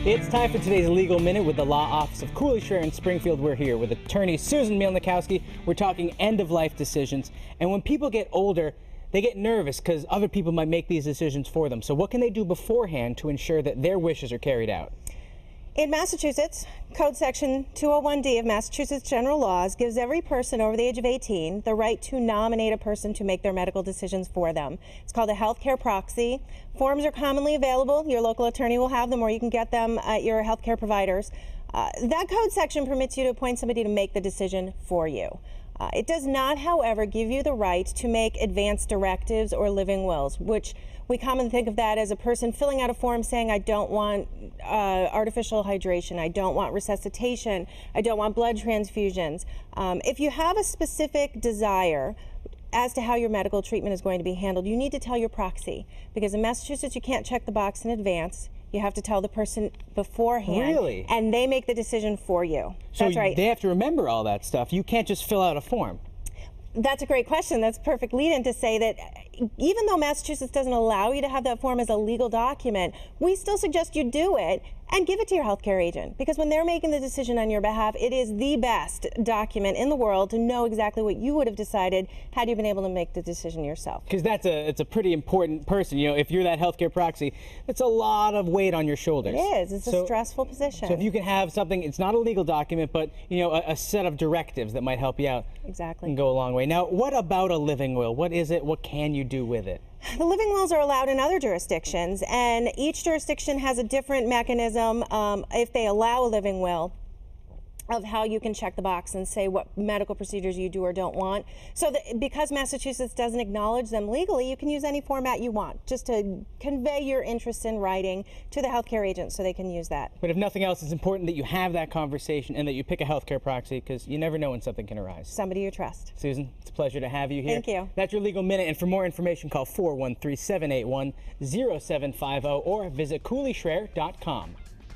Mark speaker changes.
Speaker 1: It's time for today's Legal Minute with the Law Office of Cooley Shrair in Springfield. We're here with attorney Susan Mielnikowski. We're talking end-of-life decisions. And when people get older, they get nervous because other people might make these decisions for them. So what can they do beforehand to ensure that their wishes are carried out?
Speaker 2: In Massachusetts, Code Section 201D of Massachusetts General Laws gives every person over the age of 18 the right to nominate a person to make their medical decisions for them. It's called a healthcare proxy. Forms are commonly available. Your local attorney will have them, or you can get them at your healthcare providers. That code section permits you to appoint somebody to make the decision for you. It does not, however, give you the right to make advance directives or living wills, which we commonly think of that as a person filling out a form saying, I don't want artificial hydration, I don't want resuscitation, I don't want blood transfusions. If you have a specific desire as to how your medical treatment is going to be handled, you need to tell your proxy, because in Massachusetts you can't check the box in advance. You have to tell the person beforehand.
Speaker 1: Really?
Speaker 2: And they make the decision for you.
Speaker 1: So
Speaker 2: that's right.
Speaker 1: They have to remember all that stuff. You can't just fill out a form.
Speaker 2: That's a great question. That's a perfect lead-in to say that even though Massachusetts doesn't allow you to have that form as a legal document, we still suggest you do it and give it to your healthcare agent, because when they're making the decision on your behalf, it is the best document in the world to know exactly what you would have decided had you been able to make the decision yourself.
Speaker 1: Because it's a pretty important person. You know, if you're that healthcare proxy, it's a lot of weight on your shoulders.
Speaker 2: It is. It's a stressful position.
Speaker 1: So if you can have something, it's not a legal document, but a set of directives that might help you out.
Speaker 2: Exactly.
Speaker 1: And go a long way. Now, what about a living will? What is it? What can you do with it?
Speaker 2: The living wills are allowed in other jurisdictions, and each jurisdiction has a different mechanism, if they allow a living will, of how you can check the box and say what medical procedures you do or don't want. So because Massachusetts doesn't acknowledge them legally, you can use any format you want, just to convey your interest in writing to the healthcare agent so they can use that.
Speaker 1: But if nothing else, it's important that you have that conversation and that you pick a healthcare proxy, because you never know when something can arise.
Speaker 2: Somebody you trust.
Speaker 1: Susan, it's a pleasure to have you here.
Speaker 2: Thank you.
Speaker 1: That's your Legal Minute, and for more information, call 413-781-0750 or visit CooleyShrair.com.